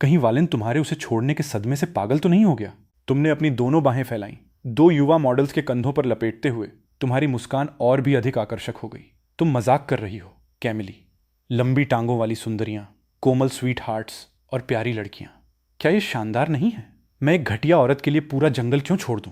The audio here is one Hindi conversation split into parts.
कहीं वालिन तुम्हारे उसे छोड़ने के सदमे से पागल तो नहीं हो गया? तुमने अपनी दोनों बाहें फैलाईं, दो युवा मॉडल्स के कंधों पर लपेटते हुए। तुम्हारी मुस्कान और भी अधिक आकर्षक हो गई। तुम मजाक कर रही हो कैमिली। लंबी टांगों वाली सुंदरियां, कोमल स्वीट हार्ट्स और प्यारी लड़कियां, क्या ये शानदार नहीं है? मैं एक घटिया औरत के लिए पूरा जंगल क्यों छोड़ दूं?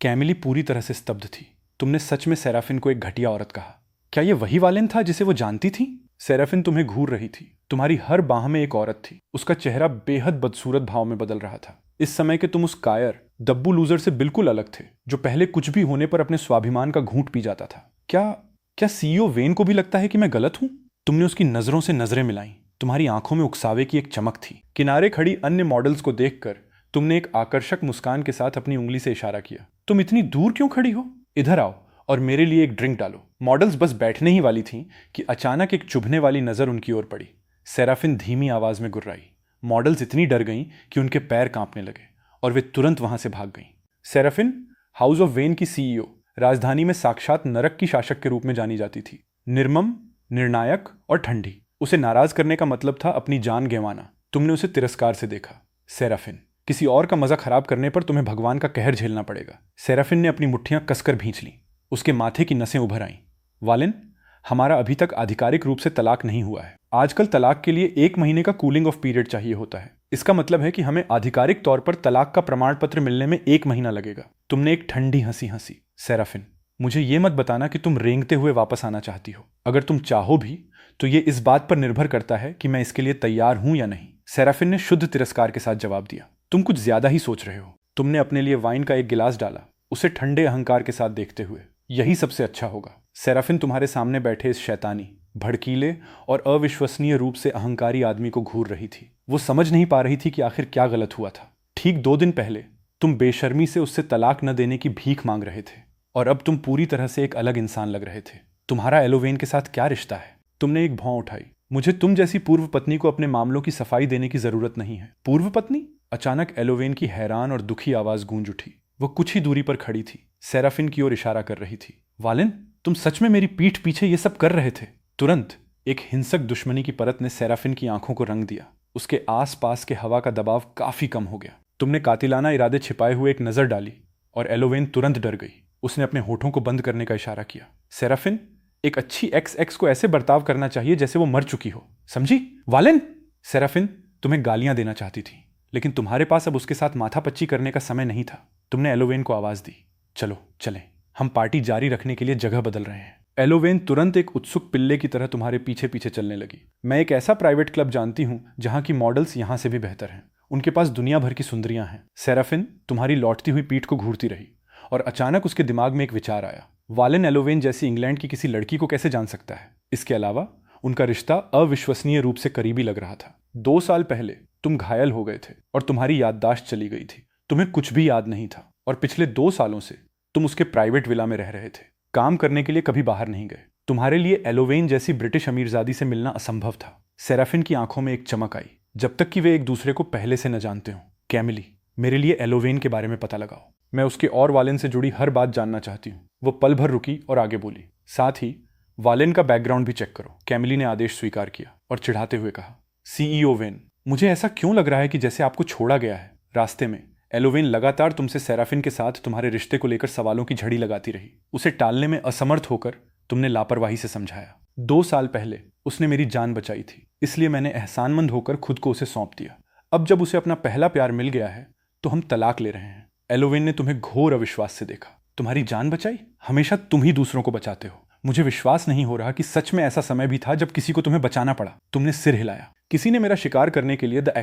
कैमिली पूरी तरह से स्तब्ध थी। तुमने सच में सेराफिन को एक घटिया औरत कहा? क्या ये वही वालिन था जिसे वो जानती थी? सेराफिन तुम्हें घूर रही थी। तुम्हारी हर बाह में एक औरत थी। उसका चेहरा बेहद बदसूरत भाव में बदल रहा था। इस समय के तुम उस कायर दब्बू लूजर से बिल्कुल अलग थे, जो पहले कुछ भी होने पर अपने स्वाभिमान का घूंट पी जाता था। क्या सीईओ वेन को भी लगता है कि मैं गलत हूं? तुमने उसकी नजरों से नजरें मिलाई। तुम्हारी आंखों में उकसावे की एक चमक थी। किनारे खड़ी अन्य मॉडल्स को देखकर तुमने एक आकर्षक मुस्कान के साथ अपनी उंगली से इशारा किया। तुम इतनी दूर क्यों खड़ी हो? इधर आओ और मेरे लिए एक ड्रिंक डालो। मॉडल्स बस बैठने ही वाली थीं कि अचानक एक चुभने वाली नजर उनकी ओर पड़ी। सेराफिन धीमी आवाज में गुर्राई। मॉडल्स इतनी डर गईं कि उनके पैर कांपने लगे और वे तुरंत वहां से भाग गईं। सेराफिन हाउस ऑफ वेन की सीईओ, राजधानी में साक्षात नरक की शासक के रूप में जानी जाती थी। निर्मम, निर्णायक और ठंडी। उसे नाराज करने का मतलब था अपनी जान गंवाना। तुमने उसे तिरस्कार से देखा। सेराफिन, किसी और का मजा खराब करने पर तुम्हें भगवान का कहर झेलना पड़ेगा। सेराफिन ने अपनी मुट्ठियां कसकर भींच लीं। उसके माथे की नसें उभर आईं। वालिन, हमारा अभी तक आधिकारिक रूप से तलाक नहीं हुआ है। आजकल तलाक के लिए 1 महीने का कूलिंग ऑफ पीरियड चाहिए होता है। इसका मतलब है कि हमें आधिकारिक तौर पर तलाक का प्रमाण पत्र मिलने में 1 महीना लगेगा। तुमने एक ठंडी हंसी हंसी। सेराफिन, मुझे ये मत बताना कि तुम रेंगते हुए वापस आना चाहती हो। अगर तुम चाहो भी तो ये इस बात पर निर्भर करता है कि मैं इसके लिए तैयार हूं या नहीं। सेराफिन ने शुद्ध तिरस्कार के साथ जवाब दिया। तुम कुछ ज्यादा ही सोच रहे हो। तुमने अपने लिए वाइन का एक गिलास डाला, उसे ठंडे अहंकार के साथ देखते हुए। यही सबसे अच्छा होगा। सेराफिन तुम्हारे सामने बैठे इस शैतानी, भड़कीले और अविश्वसनीय रूप से अहंकारी आदमी को घूर रही थी। वो समझ नहीं पा रही थी कि आखिर क्या गलत हुआ था। ठीक 2 दिन पहले तुम बेशर्मी से उससे तलाक न देने की भीख मांग रहे थे और अब तुम पूरी तरह से एक अलग इंसान लग रहे थे। तुम्हारा एलोवेन के साथ क्या रिश्ता है? तुमने एक भौं उठाई। मुझे तुम जैसी पूर्व पत्नी को अपने मामलों की सफाई देने की जरूरत नहीं है। पूर्व पत्नी? अचानक एलोवेन की हैरान और दुखी आवाज गूंज उठी। वो कुछ ही दूरी पर खड़ी थी, सेराफिन की ओर इशारा कर रही थी। वालिन, तुम सच में मेरी पीठ पीछे ये सब कर रहे थे? तुरंत एक हिंसक दुश्मनी की परत ने सेराफिन की आंखों को रंग दिया। उसके आसपास के हवा का दबाव काफी कम हो गया। तुमने कातिलाना इरादे छिपाए हुए एक नजर डाली और एलोवेन तुरंत डर गई। उसने अपने होठों को बंद करने का इशारा किया। सेराफिन, एक अच्छी एक्स को ऐसे बर्ताव करना चाहिए जैसे वो मर चुकी हो, समझी? वालिन! सेराफिन तुम्हें गालियां देना चाहती थी, लेकिन तुम्हारे पास अब उसके साथ माथापच्ची करने का समय नहीं था। तुमने एलोवेन को आवाज दी, चलो चलें, हम पार्टी जारी रखने के लिए जगह बदल रहे हैं। एलोवेन तुरंत एक उत्सुक पिल्ले की तरह तुम्हारे पीछे पीछे चलने लगी। मैं एक ऐसा प्राइवेट क्लब जानती हूं जहां की मॉडल्स यहां से भी बेहतर हैं। उनके पास दुनिया भर की सुंदरियां हैं। सेराफिन तुम्हारी लौटती हुई पीठ को घूरती रही और अचानक उसके दिमाग में एक विचार आया। वालिन एलोवेन जैसी इंग्लैंड की किसी लड़की को कैसे जान सकता है? इसके अलावा उनका रिश्ता अविश्वसनीय रूप से करीबी लग रहा था। 2 साल पहले तुम घायल हो गए थे और तुम्हारी याददाश्त चली गई थी। तुम्हें कुछ भी याद नहीं था और पिछले 2 सालों से तुम उसके प्राइवेट विला में रह रहे थे। काम करने के लिए कभी बाहर नहीं गए। तुम्हारे लिए एलोवेन जैसी ब्रिटिश अमीरजादी से मिलना असंभव था। सेराफिन की आंखों में एक चमक आई, जब तक कि वे एक दूसरे को पहले से न जानते हों। कैमिली, मेरे लिए एलोवेन के बारे में पता लगाओ। मैं उसके और वालिन से जुड़ी हर बात जानना चाहती हूँ। वो पल भर रुकी और आगे बोली, साथ ही वालिन का बैकग्राउंड भी चेक करो। कैमिली ने आदेश स्वीकार किया और चिढ़ाते हुए कहा, सीईओ वेन, मुझे ऐसा क्यों लग रहा है कि जैसे आपको छोड़ा गया है। रास्ते में एलोवेन लगातार तुमसे सेराफिन के साथ तुम्हारे रिश्ते को लेकर सवालों की झड़ी लगाती रही। उसे टालने में असमर्थ होकर तुमने लापरवाही से समझाया। 2 साल पहले उसने मेरी जान बचाई थी, इसलिए मैंने एहसानमंद होकर खुद को उसे सौंप दिया। अब जब उसे अपना पहला प्यार मिल गया है तो हम तलाक ले रहे हैं। एलोवेन ने तुम्हें घोर अविश्वास से देखा। तुम्हारी जान बचाई? हमेशा तुम ही दूसरों को बचाते हो। मुझे विश्वास नहीं हो रहा कि सच में ऐसा समय भी था जब किसी को तुम्हें बचाना पड़ा। तुमने सिर हिलाया। किसी ने मेरा शिकार करने के लिए द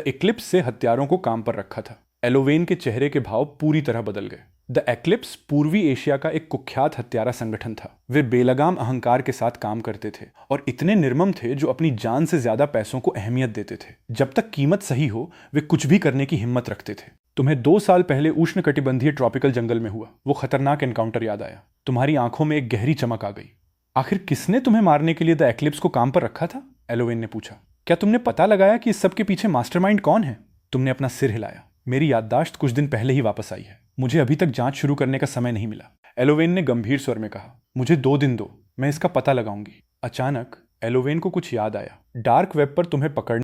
एक्लिप्स से हत्यारों को काम पर रखा था। एलोवेन के चेहरे के भाव पूरी तरह बदल गए। द एक्लिप्स पूर्वी एशिया का एक कुख्यात हत्यारा संगठन था। वे बेलगाम अहंकार के साथ काम करते थे और इतने निर्मम थे जो अपनी जान से ज्यादा पैसों को अहमियत देते थे। जब तक कीमत सही हो वे कुछ भी करने की हिम्मत रखते थे। तुम्हें 2 साल पहले उष्णकटिबंधीय ट्रॉपिकल जंगल में हुआ वो खतरनाक एनकाउंटर याद आया। तुम्हारी आंखों में एक गहरी चमक आ गई। आखिर किसने तुम्हें मारने के लिए द एक्लिप्स को काम पर रखा था? एलोवेन ने पूछा। क्या तुमने पता लगाया कि इस सब के पीछे मास्टरमाइंड कौन है? तुमने अपना सिर हिलाया। मेरी याददाश्त कुछ दिन पहले ही वापस आई है। मुझे अभी तक जांच शुरू करने का समय नहीं मिला। एलोवेन ने गंभीर स्वर में कहा। मुझे 2 दिन दो, मैं इसका पता लगाऊंगी। अचानक एलोवेन को कुछ याद आया। डार्क वेब पर तुम्हें पकड़ने